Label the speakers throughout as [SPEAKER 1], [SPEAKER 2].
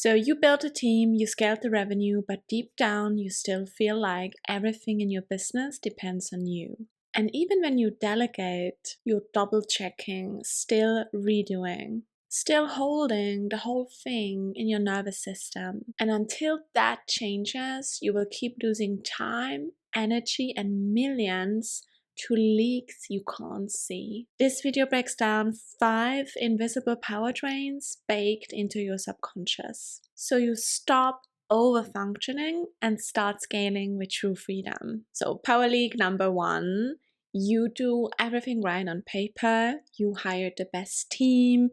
[SPEAKER 1] So you built a team, you scaled the revenue, but deep down you still feel like everything in your business depends on you. And even when you delegate, you're double checking, still redoing, still holding the whole thing in your nervous system. And until that changes, you will keep losing time, energy, and millions to leaks you can't see. This video breaks down 5 invisible power drains baked into your subconscious. So you stop over-functioning and start scaling with true freedom. So power leak number 1, you do everything right on paper, you hired the best team,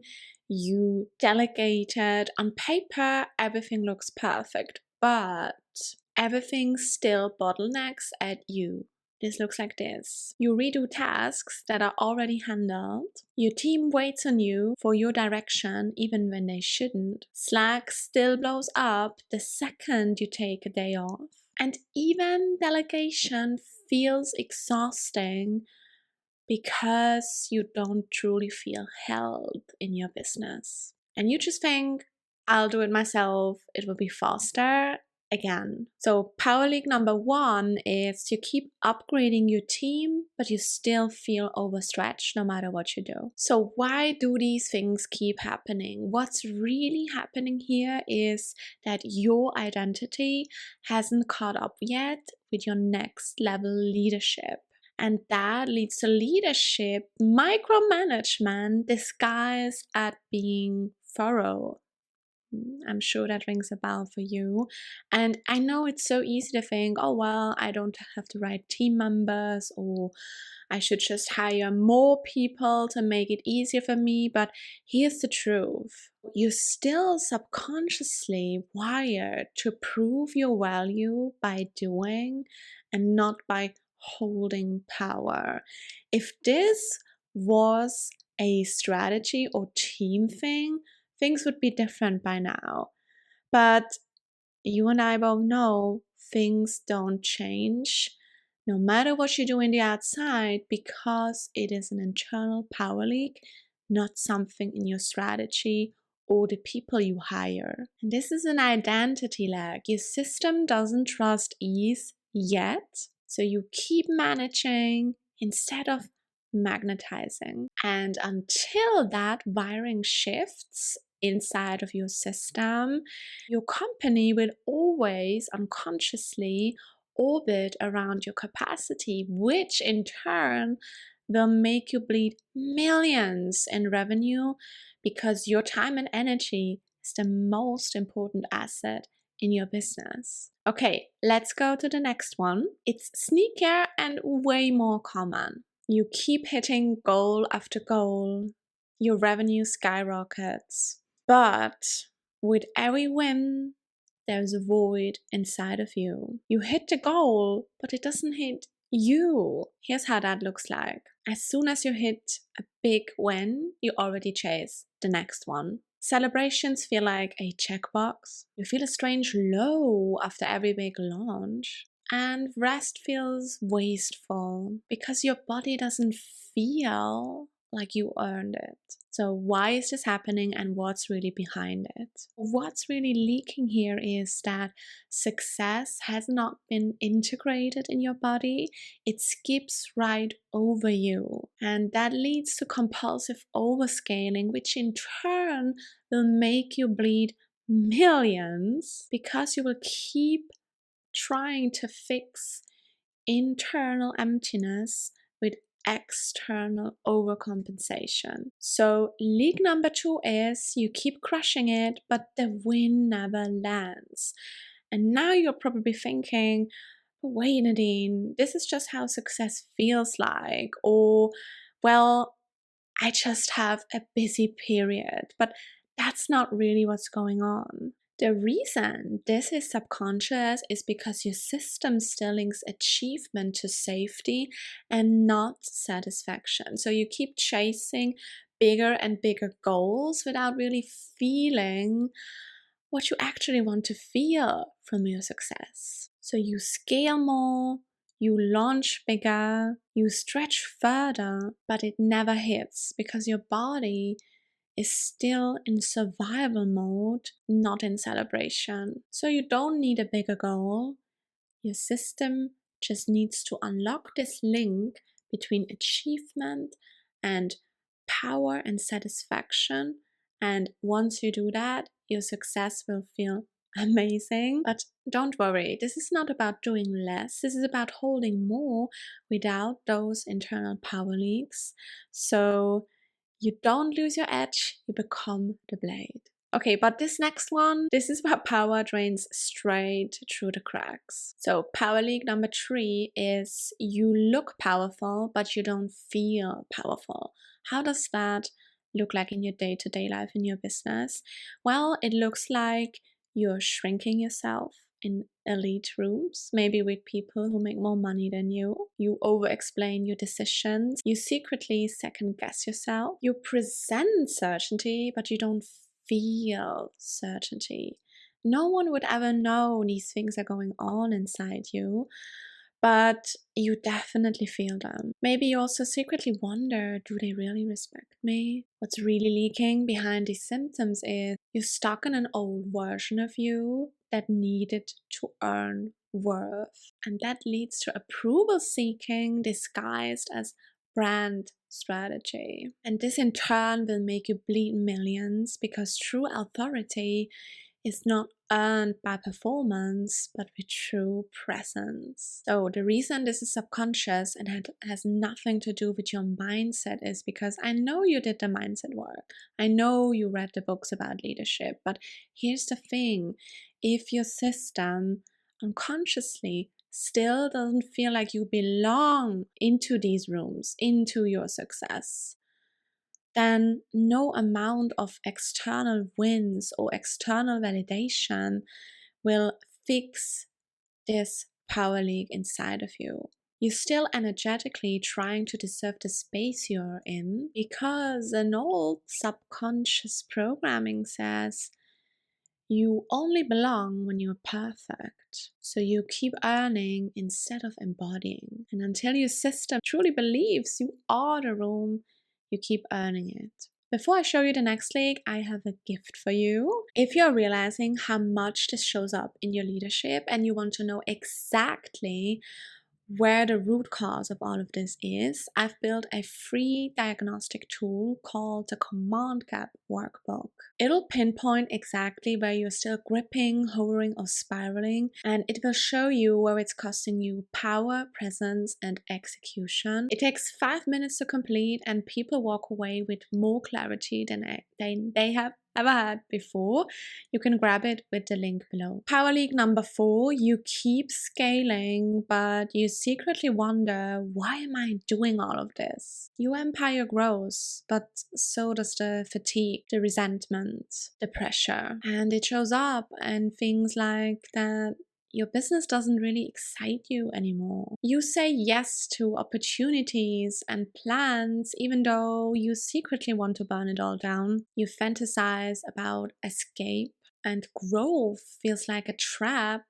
[SPEAKER 1] you delegated. On paper, everything looks perfect, but everything still bottlenecks at you. This looks like this. You redo tasks that are already handled. Your team waits on you for your direction even when they shouldn't. Slack still blows up the second you take a day off. And even delegation feels exhausting because you don't truly feel held in your business. And you just think, I'll do it myself, it will be faster. Again. So power leak number 1 is to keep upgrading your team, but you still feel overstretched no matter what you do. So why do these things keep happening? What's really happening here is that your identity hasn't caught up yet with your next level leadership. And that leads to leadership micromanagement disguised at being thorough. I'm sure that rings a bell for you. And I know it's so easy to think, oh, well, I don't have the right team members, or I should just hire more people to make it easier for me. But here's the truth. You're still subconsciously wired to prove your value by doing and not by holding power. If this was a strategy or team thing, things would be different by now. But you and I both know things don't change no matter what you do in the outside, because it is an internal power leak, not something in your strategy or the people you hire. And this is an identity lag. Your system doesn't trust ease yet, so you keep managing instead of magnetizing. And until that wiring shifts inside of your system, your company will always unconsciously orbit around your capacity, which in turn will make you bleed millions in revenue, because your time and energy is the most important asset in your business. Okay, let's go to the next one. It's sneakier and way more common. You keep hitting goal after goal, your revenue skyrockets, but with every win, there's a void inside of you. You hit the goal, but it doesn't hit you. Here's how that looks like. As soon as you hit a big win, you already chase the next one. Celebrations feel like a checkbox. You feel a strange low after every big launch. And rest feels wasteful because your body doesn't feel like you earned it. So why is this happening, and what's really behind it? What's really leaking here is that success has not been integrated in your body. It skips right over you, and that leads to compulsive overscaling, which in turn will make you bleed millions because you will keep trying to fix internal emptiness with external overcompensation. So leak number 2 is you keep crushing it, but the win never lands. And now you're probably thinking, wait, Nadine, this is just how success feels like. Or, well, I just have a busy period. But that's not really what's going on. The reason this is subconscious is because your system still links achievement to safety and not satisfaction. So you keep chasing bigger and bigger goals without really feeling what you actually want to feel from your success. So you scale more, you launch bigger, you stretch further, but it never hits because your body is still in survival mode, not in celebration. So you don't need a bigger goal. Your system just needs to unlock this link between achievement and power and satisfaction. And once you do that, your success will feel amazing. But don't worry, this is not about doing less. This is about holding more without those internal power leaks. So you don't lose your edge, you become the blade. Okay, but this next one, this is where power drains straight through the cracks. So power leak number 3 is you look powerful, but you don't feel powerful. How does that look like in your day-to-day life, in your business? Well, it looks like you're shrinking yourself in elite rooms, maybe with people who make more money than you. You over-explain your decisions. You secretly second-guess yourself. You present certainty, but you don't feel certainty. No one would ever know these things are going on inside you, but you definitely feel them. Maybe you also secretly wonder, do they really respect me? What's really leaking behind these symptoms is you're stuck in an old version of you that needed to earn worth. And that leads to approval seeking disguised as brand strategy. And this in turn will make you bleed millions, because true authority is not earned by performance, but with true presence. So the reason this is subconscious and has nothing to do with your mindset is because I know you did the mindset work. I know you read the books about leadership, but here's the thing. If your system unconsciously still doesn't feel like you belong into these rooms, into your success, then no amount of external wins or external validation will fix this power leak inside of you. You're still energetically trying to deserve the space you're in because an old subconscious programming says you only belong when you're perfect. So you keep earning instead of embodying. And until your system truly believes you are the room, you keep earning it. Before I show you the next league, I have a gift for you. If you're realizing how much this shows up in your leadership and you want to know exactly where the root cause of all of this is, I've built a free diagnostic tool called the Command Gap Workbook. It'll pinpoint exactly where you're still gripping, hovering, or spiraling, and it will show you where it's costing you power, presence, and execution. It takes 5 minutes to complete, and people walk away with more clarity than they have ever had before. You can grab it with the link below. Power leak number 4, you keep scaling, but you secretly wonder, why am I doing all of this? Your empire grows, but so does the fatigue, the resentment, the pressure. And it shows up in things like that your business doesn't really excite you anymore. You say yes to opportunities and plans, even though you secretly want to burn it all down. You fantasize about escape, and growth feels like a trap,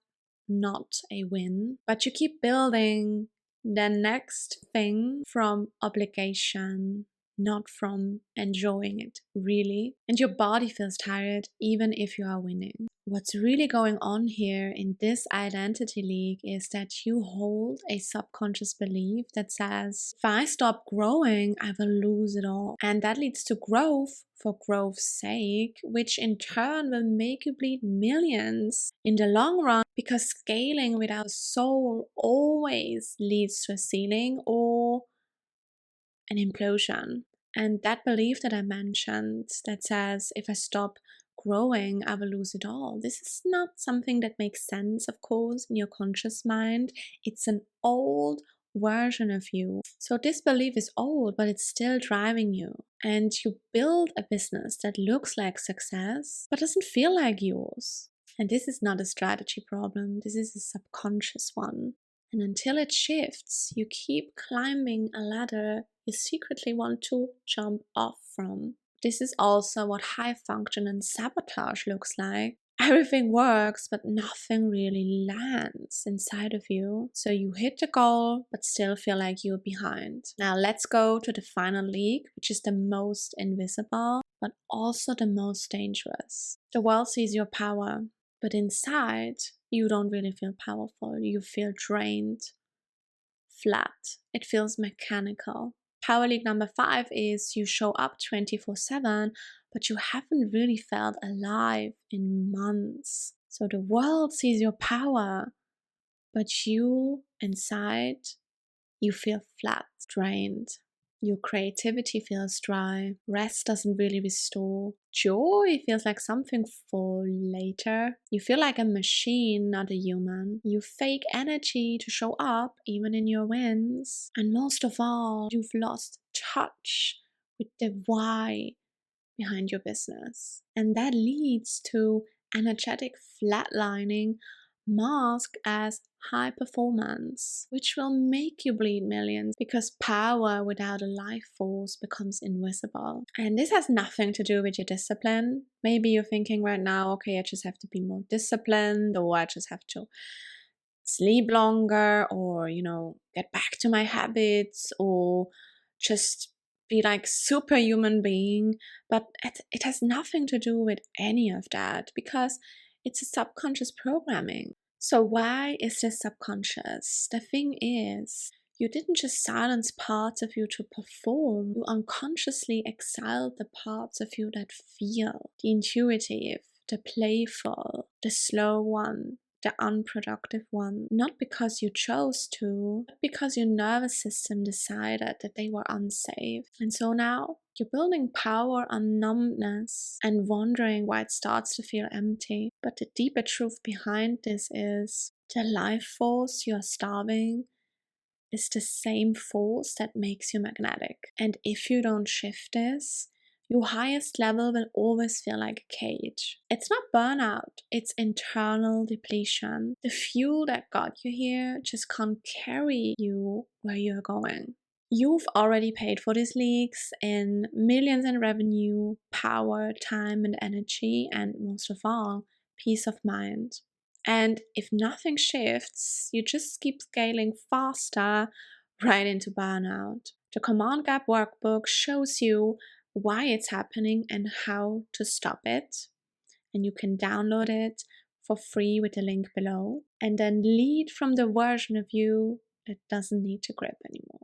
[SPEAKER 1] not a win. But you keep building the next thing from obligation, not from enjoying it, really. And your body feels tired even if you are winning. What's really going on here in this identity leak is that you hold a subconscious belief that says, if I stop growing, I will lose it all. And that leads to growth for growth's sake, which in turn will make you bleed millions in the long run, because scaling without soul always leads to a ceiling or an implosion. And that belief that I mentioned that says, if I stop growing, I will lose it all. This is not something that makes sense, of course, in your conscious mind. It's an old version of you. So this belief is old, but it's still driving you. And you build a business that looks like success, but doesn't feel like yours. And this is not a strategy problem. This is a subconscious one. And until it shifts, you keep climbing a ladder you secretly want to jump off from. This is also what high function and sabotage looks like. Everything works, but nothing really lands inside of you. So you hit the goal, but still feel like you're behind. Now let's go to the final league, which is the most invisible, but also the most dangerous. The world sees your power, but inside, you don't really feel powerful. You feel drained, flat. It feels mechanical. Power league number 5 is you show up 24/7, but you haven't really felt alive in months. So the world sees your power, but you inside, you feel flat, drained. Your creativity feels dry. Rest doesn't really restore. Joy feels like something for later. You feel like a machine, not a human. You fake energy to show up, even in your wins. And most of all, you've lost touch with the why behind your business. And that leads to energetic flatlining masked as high performance, which will make you bleed millions because power without a life force becomes invisible. And this has nothing to do with your discipline. Maybe you're thinking right now, okay, I just have to be more disciplined, or I just have to sleep longer, or, get back to my habits, or just be like superhuman being. But it has nothing to do with any of that because it's a subconscious programming. So why is this subconscious? The thing is, you didn't just silence parts of you to perform, you unconsciously exiled the parts of you that feel, the intuitive, the playful, the slow one, the unproductive one, not because you chose to, but because your nervous system decided that they were unsafe. And so now you're building power on numbness and wondering why it starts to feel empty. But the deeper truth behind this is the life force you're starving is the same force that makes you magnetic. And if you don't shift this, your highest level will always feel like a cage. It's not burnout, it's internal depletion. The fuel that got you here just can't carry you where you're going. You've already paid for these leagues in millions in revenue, power, time, and energy, and most of all, peace of mind. And if nothing shifts, you just keep scaling faster right into burnout. The Command Gap workbook shows you why it's happening and how to stop it. And you can download it for free with the link below and then lead from the version of you that doesn't need to grip anymore.